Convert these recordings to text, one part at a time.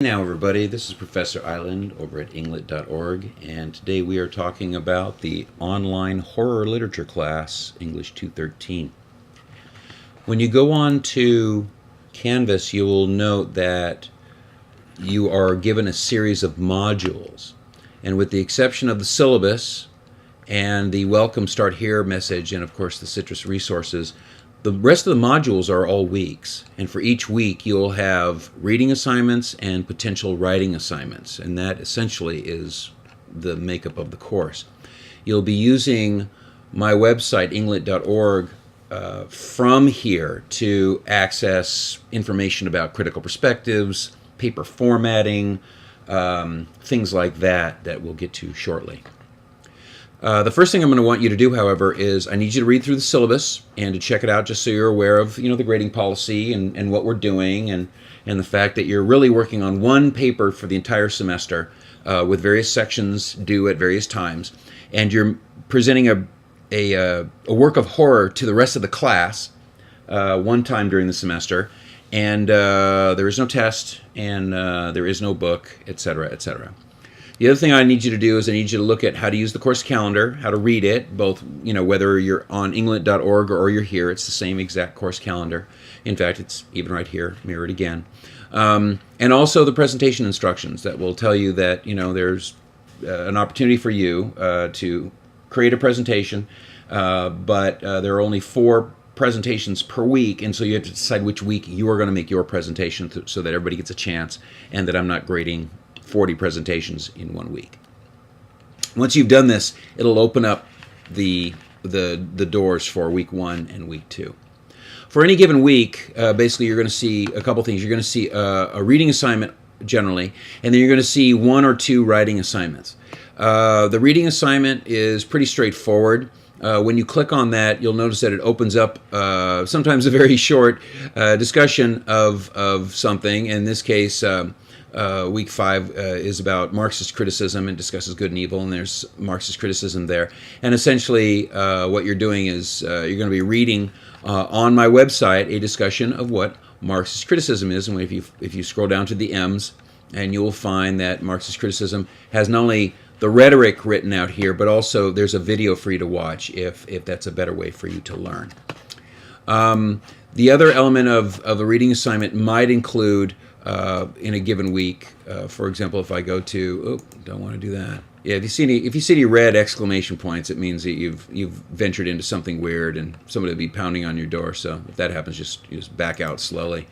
Now everybody, this is Professor Island over at inglet.org, and today we are talking about the online horror literature class, English 213. When you go on to Canvas, you will note that you are given a series of modules, and with the exception of the syllabus and the welcome start here message and of course the citrus resources, the rest of the modules are all weeks, and for each week you'll have reading assignments and potential writing assignments, and that essentially is the makeup of the course. You'll be using my website, inglet.org, from here to access information about critical perspectives, paper formatting, things like that we'll get to shortly. The first thing I'm going to want you to do, however, is I need you to read through the syllabus and to check it out just so you're aware of, the grading policy and what we're doing and the fact that you're really working on one paper for the entire semester with various sections due at various times. And you're presenting a work of horror to the rest of the class one time during the semester. And there is no test and there is no book, etc., etc. The other thing I need you to do is I need you to look at how to use the course calendar, how to read it, both, whether you're on inglet.org or you're here, it's the same exact course calendar. In fact, it's even right here, mirrored again. And also the presentation instructions that will tell you that, there's an opportunity for you to create a presentation, but there are only 4 presentations per week, and so you have to decide which week you are going to make your presentation so that everybody gets a chance and that I'm not grading 40 presentations in 1 week. Once you've done this, it'll open up the doors for week 1 and week 2. For any given week, basically you're going to see a couple things. You're going to see a reading assignment generally, and then you're going to see 1 or 2 writing assignments. The reading assignment is pretty straightforward. When you click on that, you'll notice that it opens up sometimes a very short discussion of something. In this case, week 5 is about Marxist criticism and discusses good and evil, and there's Marxist criticism there. And essentially what you're doing is you're going to be reading on my website a discussion of what Marxist criticism is. And if you scroll down to the M's, and you'll find that Marxist criticism has not only the rhetoric written out here, but also there's a video for you to watch if that's a better way for you to learn. The other element of a reading assignment might include in a given week, for example, if I go to, don't want to do that. Yeah, if you see any red exclamation points, it means that you've ventured into something weird and somebody will be pounding on your door. So if that happens, just back out slowly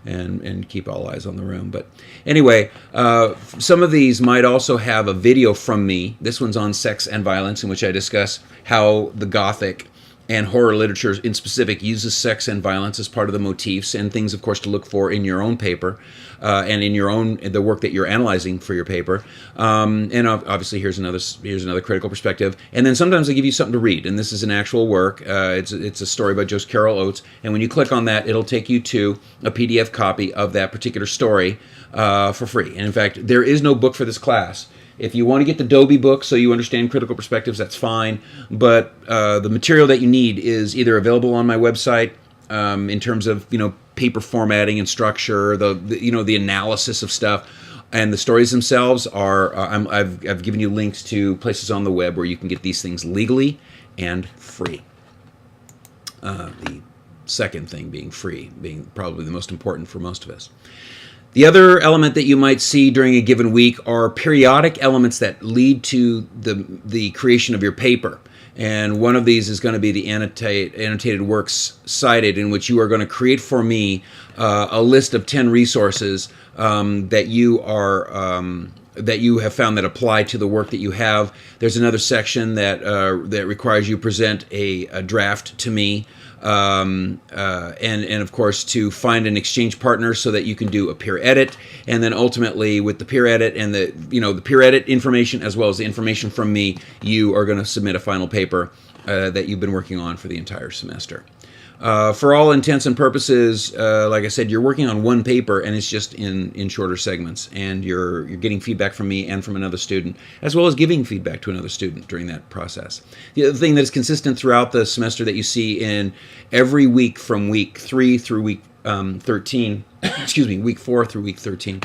and keep all eyes on the room. But anyway, some of these might also have a video from me. This one's on sex and violence, in which I discuss how the Gothic and horror literature in specific uses sex and violence as part of the motifs and things, of course, to look for in your own paper and in the work that you're analyzing for your paper. And obviously, here's another critical perspective. And then sometimes I give you something to read, and this is an actual work. It's a story by Joyce Carol Oates, and when you click on that, it'll take you to a PDF copy of that particular story for free. And in fact, there is no book for this class. If you want to get the Dobie book so you understand critical perspectives, that's fine. But the material that you need is either available on my website in terms of paper formatting and structure, the analysis of stuff, and the stories themselves are. I've given you links to places on the web where you can get these things legally and free. The second thing being free, being probably the most important for most of us. The other element that you might see during a given week are periodic elements that lead to the creation of your paper. And one of these is going to be the annotated works cited, in which you are going to create for me a list of 10 resources that you have found that apply to the work that you have. There's another section that requires you present a draft to me. And of course to find an exchange partner so that you can do a peer edit, and then ultimately with the peer edit and the peer edit information as well as the information from me, you are going to submit a final paper that you've been working on for the entire semester. For all intents and purposes, like I said, you're working on one paper, and it's just in shorter segments, and you're getting feedback from me and from another student, as well as giving feedback to another student during that process. The other thing that is consistent throughout the semester that you see in every week from week 3 through week 13, excuse me, week 4 through week 13,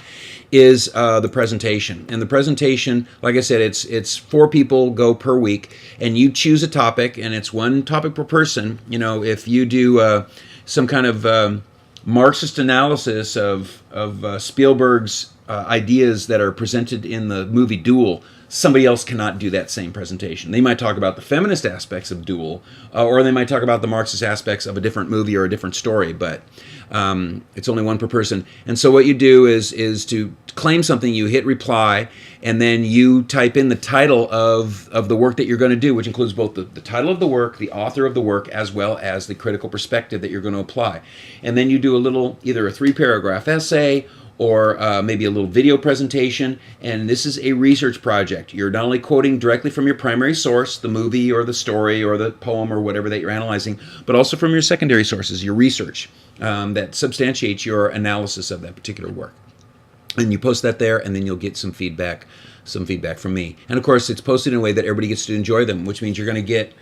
is the presentation. And the presentation, like I said, it's 4 people go per week, and you choose a topic, and it's 1 topic per person. You know, if you do some kind of Marxist analysis of Spielberg's ideas that are presented in the movie Duel, somebody else cannot do that same presentation. They might talk about the feminist aspects of Duel, or they might talk about the Marxist aspects of a different movie or a different story, but it's only 1 per person. And so what you do is to claim something, you hit reply, and then you type in the title of the work that you're going to do, which includes both the title of the work, the author of the work, as well as the critical perspective that you're going to apply. And then you do either a 3-paragraph essay, or maybe a little video presentation, and this is a research project. You're not only quoting directly from your primary source, the movie or the story or the poem or whatever that you're analyzing, but also from your secondary sources, your research that substantiates your analysis of that particular work. And you post that there, and then you'll get some feedback from me. And of course, it's posted in a way that everybody gets to enjoy them, which means you're going to get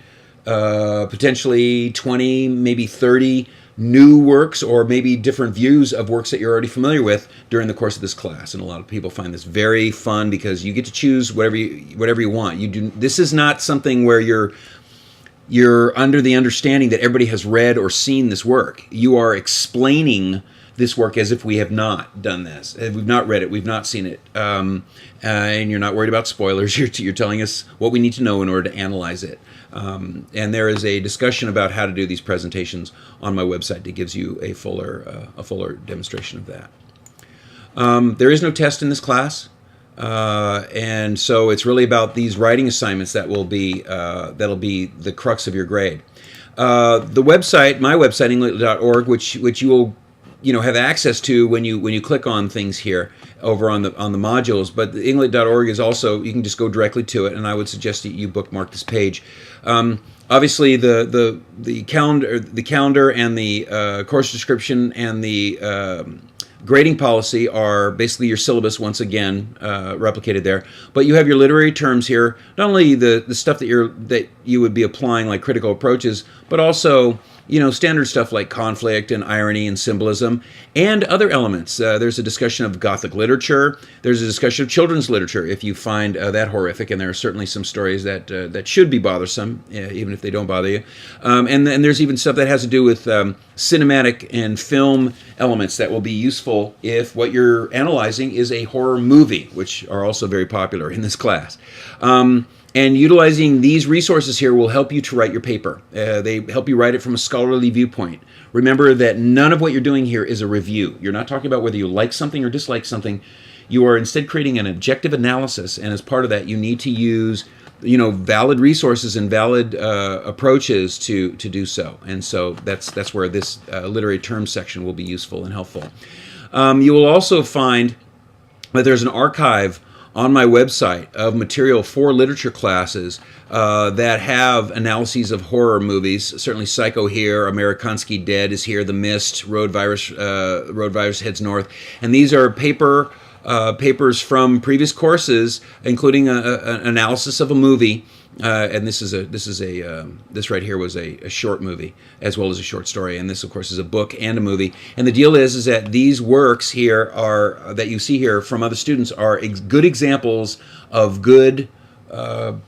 potentially 20, maybe 30 new works, or maybe different views of works that you're already familiar with during the course of this class. And a lot of people find this very fun because you get to choose whatever you want. This is not something where you're under the understanding that everybody has read or seen this work. You are explaining this work as if we have not done this. We've not read it. We've not seen it. And you're not worried about spoilers. You're telling us what we need to know in order to analyze it. And there is a discussion about how to do these presentations on my website that gives you a fuller demonstration of that. There is no test in this class. And so it's really about these writing assignments that will be that'll be the crux of your grade. The website, my website, englet.org, which you will have access to when you click on things here over on the modules. But the englet.org is also, you can just go directly to it, and I would suggest that you bookmark this page. Obviously, the calendar and the course description and the grading policy are basically your syllabus once again replicated there. But you have your literary terms here, not only the stuff that you would be applying, like critical approaches, but also standard stuff like conflict and irony and symbolism and other elements. There's a discussion of Gothic literature. There's a discussion of children's literature if you find that horrific, and there are certainly some stories that should be bothersome, even if they don't bother you. And there's even stuff that has to do with cinematic and film elements that will be useful if what you're analyzing is a horror movie, which are also very popular in this class. And utilizing these resources here will help you to write your paper. They help you write it from a scholarly viewpoint. Remember that none of what you're doing here is a review. You're not talking about whether you like something or dislike something. You are instead creating an objective analysis, and as part of that, you need to use valid resources and valid approaches to do so. And so that's where this literary terms section will be useful and helpful. You will also find that there's an archive on my website of material for literature classes that have analyses of horror movies. Certainly Psycho here, Amerikansky Dead is here, The Mist, Road Virus Heads North. And these are papers from previous courses, including an analysis of a movie. And this right here was a short movie as well as a short story, and this of course is a book and a movie. And the deal is that these works here that you see here from other students are good examples of good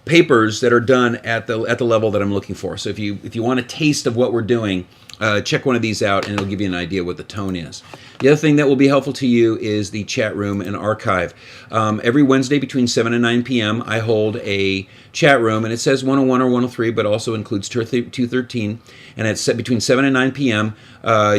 papers that are done at the level that I'm looking for. So if you want a taste of what we're doing, check one of these out, and it'll give you an idea what the tone is. The other thing that will be helpful to you is the chat room and archive. Every Wednesday between 7 and 9 p.m. I hold a chat room, and it says 101 or 103, but also includes 213, and it's set between 7 and 9 p.m.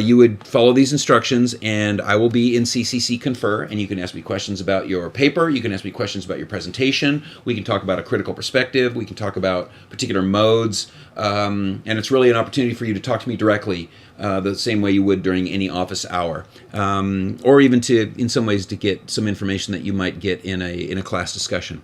You would follow these instructions, and I will be in CCC Confer, and you can ask me questions about your paper, you can ask me questions about your presentation, we can talk about a critical perspective, we can talk about particular modes, and it's really an opportunity for you to talk to me directly the same way you would during any office hour, or even in some ways, to get some information that you might get in a class discussion.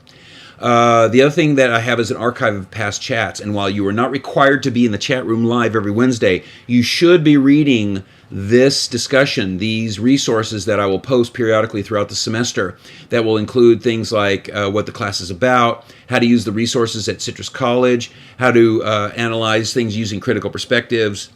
The other thing that I have is an archive of past chats, and while you are not required to be in the chat room live every Wednesday, you should be reading this discussion, these resources that I will post periodically throughout the semester that will include things like what the class is about, how to use the resources at Citrus College, how to analyze things using critical perspectives,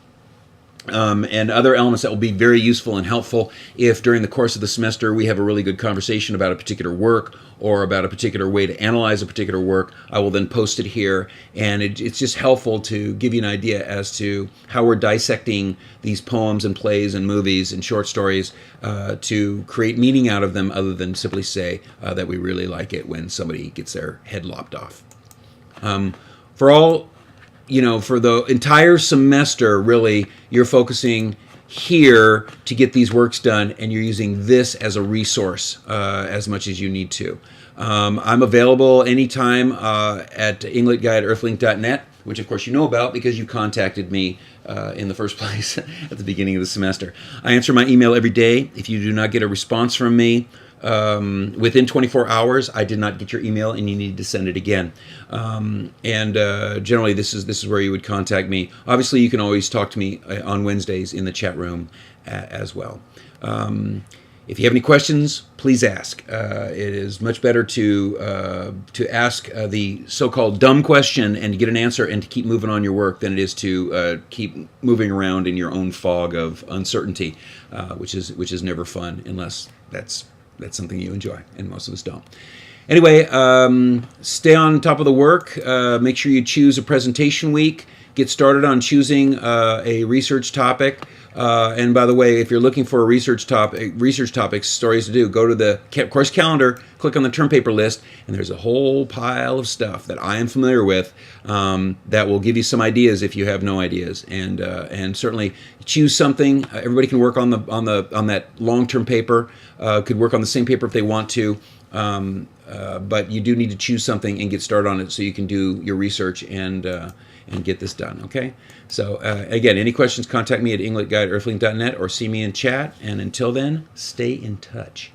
and other elements that will be very useful and helpful if during the course of the semester we have a really good conversation about a particular work or about a particular way to analyze a particular work. I will then post it here, and it's just helpful to give you an idea as to how we're dissecting these poems and plays and movies and short stories to create meaning out of them, other than simply say that we really like it when somebody gets their head lopped off. For all, for the entire semester, really, you're focusing here to get these works done, and you're using this as a resource as much as you need to. I'm available anytime at engletguy@earthlink.net, which of course you know about because you contacted me in the first place at the beginning of the semester. I answer my email every day. If you do not get a response from me within 24 hours, I did not get your email, and you need to send it again. Generally, this is where you would contact me. Obviously, you can always talk to me on Wednesdays in the chat room as well. If you have any questions, please ask. It is much better to ask the so-called dumb question and to get an answer and to keep moving on your work than it is to keep moving around in your own fog of uncertainty, which is never fun unless that's something you enjoy, and most of us don't. Anyway, stay on top of the work. Make sure you choose a presentation week. Get started on choosing a research topic. And by the way, if you're looking for a research topics, stories to do, go to the course calendar, click on the term paper list, and there's a whole pile of stuff that I am familiar with that will give you some ideas if you have no ideas. And certainly choose something. Everybody can work on that long-term paper. Could work on the same paper if they want to. But you do need to choose something and get started on it so you can do your research and get this done, okay? So, again, any questions, contact me at engletguy@earthlink.net or see me in chat. And until then, stay in touch.